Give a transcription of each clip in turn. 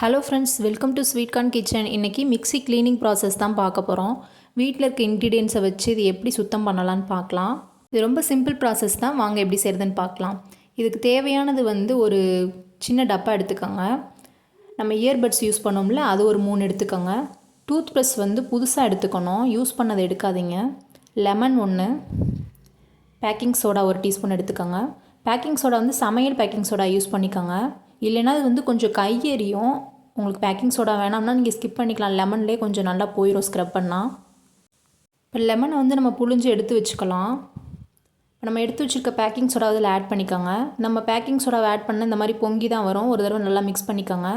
Hello friends, welcome to sweet corn kitchen. இன்றைக்கி mixie cleaning process தான் பார்க்க போகிறோம். வீட்டில் இருக்க இன்க்ரீடியன்ஸை வச்சு இது எப்படி சுத்தம் பண்ணலான்னு பார்க்கலாம். இது ரொம்ப சிம்பிள் ப்ராசஸ் தான். வாங்க எப்படி செய்கிறதுன்னு பார்க்கலாம். இதுக்கு தேவையானது ஒரு சின்ன டப்பா எடுத்துக்கோங்க. நம்ம இயர்பட்ஸ் யூஸ் பண்ணோம்ல, அது ஒரு 3 எடுத்துக்கோங்க. டூத் ப்ரஷ் புதுசாக எடுத்துக்கணும், யூஸ் பண்ணதை எடுக்காதீங்க. லெமன் 1, பேக்கிங் சோடா 1 டீஸ்பூன் எடுத்துக்கோங்க. பேக்கிங் சோடா சமையல் பேக்கிங் சோடா யூஸ் பண்ணிக்கோங்க. இல்லைனா அது கொஞ்சம் கையெறியும். உங்களுக்கு பேக்கிங் சோடா வேணாம்னா நீங்கள் ஸ்கிப் பண்ணிக்கலாம். லெமன்லேயே கொஞ்சம் நல்லா போயிடும் ஸ்க்ரப் பண்ணால். இப்போ லெமனை நம்ம புழிஞ்சு எடுத்து வச்சுக்கலாம். இப்போ நம்ம எடுத்து வச்சுருக்க பேக்கிங் சோடா அதில் ஆட் பண்ணிக்கோங்க. நம்ம பேக்கிங் சோடாவை ஆட் பண்ண இந்த மாதிரி பொங்கி தான் வரும். ஒரு தடவை நல்லா மிக்ஸ் பண்ணிக்கோங்க.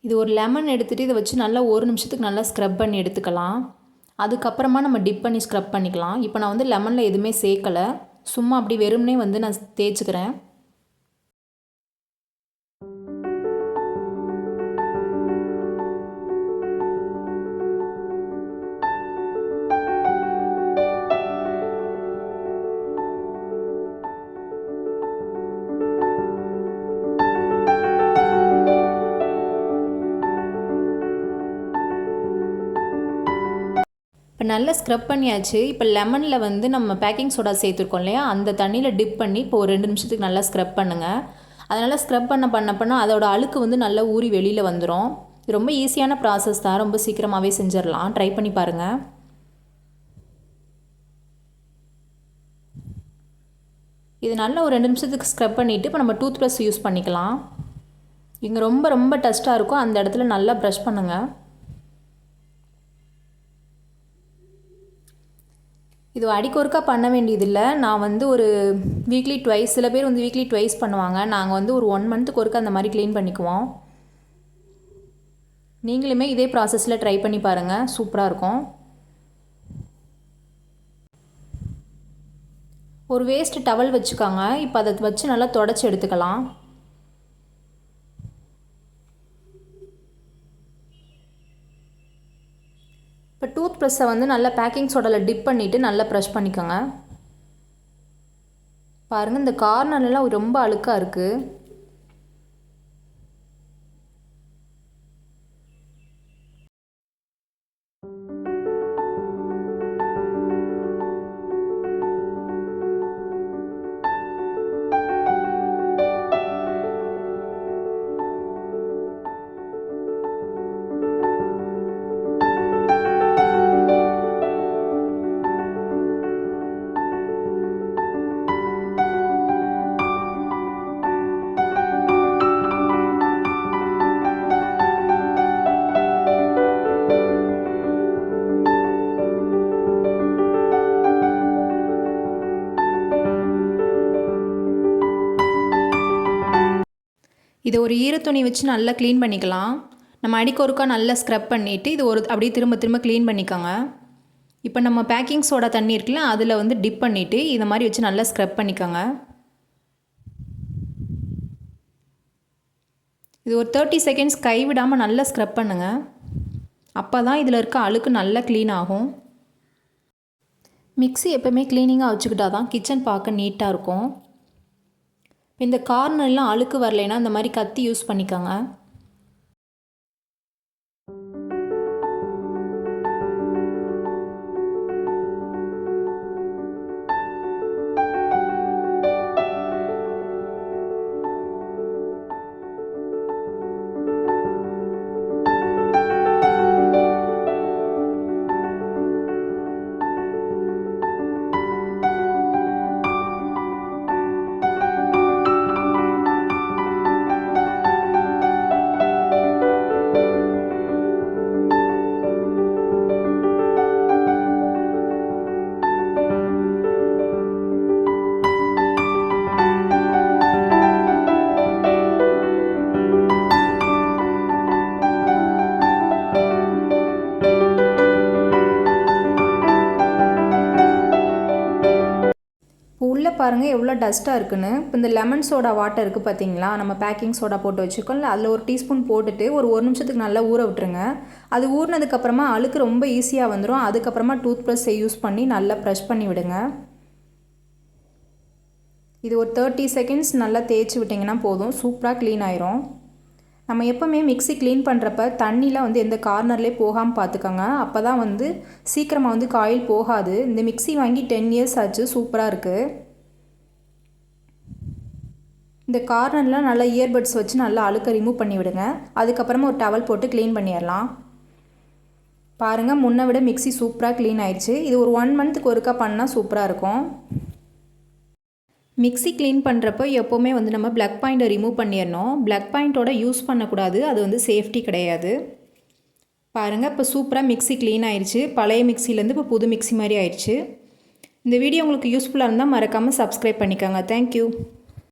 இது ஒரு லெமன் எடுத்துகிட்டு இதை வச்சு நல்லா 1 நிமிஷத்துக்கு நல்லா ஸ்க்ரப் பண்ணி எடுத்துக்கலாம். அதுக்கப்புறமா நம்ம டிப் பண்ணி ஸ்க்ரப் பண்ணிக்கலாம். இப்போ நான் லெமனில் எதுவுமே சேர்க்கலை, சும்மா அப்படி வெறும்னே நான் தேய்ச்சிக்கிறேன். இப்போ நல்லா ஸ்க்ரப் பண்ணியாச்சு. இப்போ லெமனில் நம்ம பேக்கிங் சோடா சேர்த்துருக்கோம் இல்லையா, அந்த தண்ணியில் டிப் பண்ணி இப்போ ஒரு 2 நிமிஷத்துக்கு நல்லா ஸ்க்ரப் பண்ணுங்கள். அதனால் ஸ்க்ரப் பண்ண அதோட அழுக்கு நல்லா ஊறி வெளியில் வந்துடும். இது ரொம்ப ஈஸியான ப்ராசஸ் தான், ரொம்ப சீக்கிரமாகவே செஞ்சிடலாம். ட்ரை பண்ணி பாருங்கள். இது நல்லா ஒரு 2 நிமிஷத்துக்கு ஸ்க்ரப் பண்ணிவிட்டு இப்போ நம்ம டூத் ப்ரஷ் யூஸ் பண்ணிக்கலாம். இங்கே ரொம்ப டஸ்ட்டாக இருக்கும், அந்த இடத்துல நல்லா ப்ரஷ் பண்ணுங்கள். இது அடிக்கொருக்கா பண்ண வேண்டியதில்லை. நான் ஒரு வீக்லி ட்வைஸ், சில பேர் வீக்லி ட்வைஸ் பண்ணுவாங்க. நாங்கள் ஒரு 1 மந்த்துக்கு ஒருக்கா அந்த மாதிரி க்ளீன் பண்ணிக்குவோம். நீங்களுமே இதே ப்ராசஸில் ட்ரை பண்ணி பாருங்கள், சூப்பராக இருக்கும். ஒரு வேஸ்ட் டவல் வச்சுக்கோங்க. இப்போ அதை வச்சு நல்லா தொடச்சி எடுத்துக்கலாம். இப்போ டூத் ப்ரஷ்ஷை நல்லா பேக்கிங் சோடாவில் டிப் பண்ணிவிட்டு நல்லா ப்ரஷ் பண்ணிக்கோங்க. பாருங்கள், இந்த கார்னர்லாம் ரொம்ப அழுக்காக இருக்குது. இதை ஒரு ஈரத்துணி வச்சு நல்லா க்ளீன் பண்ணிக்கலாம். நம்ம அடிக்கொருக்கா நல்லா ஸ்க்ரப் பண்ணிவிட்டு இது அப்படியே திரும்ப க்ளீன் பண்ணிக்கோங்க. இப்போ நம்ம பேக்கிங் சோடா தண்ணி இருக்குல்ல, அதில் டிப் பண்ணிவிட்டு இந்த மாதிரி வச்சு நல்லா ஸ்க்ரப் பண்ணிக்கோங்க. இது ஒரு 30 செகண்ட்ஸ் கைவிடாமல் நல்லா ஸ்க்ரப் பண்ணுங்கள். அப்போ தான் இதில் இருக்க அழுக்கு நல்லா க்ளீன் ஆகும். மிக்ஸி எப்போவுமே க்ளீனிங்காக வச்சுக்கிட்டா தான் கிச்சன் பார்க்க நீட்டாக இருக்கும். இந்த கார்னர்லாம் அழுக்கு வரலைன்னா இந்த மாதிரி கத்தி யூஸ் பண்ணிக்கோங்க. உள்ளே பாருங்கள் எவ்வளோ டஸ்ட்டாக இருக்குன்னு. இப்போ இந்த லெமன் சோடா வாட்டர் இருக்குது பார்த்தீங்களா, நம்ம பேக்கிங் சோடா போட்டு வச்சுருக்கோம்ல, அதில் ஒரு டீஸ்பூன் போட்டுட்டு ஒரு 1 நிமிஷத்துக்கு நல்லா ஊற விட்டுருங்க. அது ஊறினதுக்கப்புறமா அழுக்கு ரொம்ப ஈஸியாக வந்துடும். அதுக்கப்புறமா டூத் ப்ரஷ்ஷை யூஸ் பண்ணி நல்லா ப்ரஷ் பண்ணி விடுங்க. இது ஒரு 30 செகண்ட்ஸ் நல்லா தேய்ச்சி விட்டிங்கன்னா போதும், சூப்பராக க்ளீன் ஆயிரும். நம்ம எப்போவுமே மிக்ஸி க்ளீன் பண்ணுறப்ப தண்ணிலாம் வந்து எந்த கார்னர்லேயே போகாமல் பார்த்துக்கோங்க. அப்போ தான் வந்து சீக்கிரமாக வந்து காயில் போகாது. இந்த மிக்ஸி வாங்கி 10 இயர்ஸ் ஆச்சு, சூப்பராக இருக்குது. இந்த கார்னர்லாம் நல்லா இயர்பட்ஸ் வச்சு நல்லா அழுக்க ரிமூவ் பண்ணி விடுங்க. அதுக்கப்புறமா ஒரு டவல் போட்டு க்ளீன் பண்ணிடலாம். பாருங்கள், முன்னை விட மிக்ஸி சூப்பராக க்ளீன் ஆயிடுச்சு. இது ஒரு 1 மந்த்துக்கு ஒருக்கா பண்ணால் சூப்பராக இருக்கும். மிக்ஸி க்ளீன் பண்ணுறப்போ எப்போவுமே வந்து நம்ம ப்ளக் பாயிண்ட்டை ரிமூவ் பண்ணிடணும். ப்ளக் பாயிண்ட்டோட யூஸ் பண்ணக்கூடாது, அது வந்து சேஃப்டி கிடையாது. பாருங்கள், இப்போ சூப்பராக மிக்ஸி க்ளீன் ஆயிடுச்சு. பழைய மிக்ஸிலேருந்து இப்போ புது மிக்ஸி மாதிரி ஆயிடுச்சு. இந்த வீடியோ உங்களுக்கு யூஸ்ஃபுல்லாக இருந்தால் மறக்காமல் சப்ஸ்கிரைப் பண்ணிக்கோங்க. தேங்க்யூ.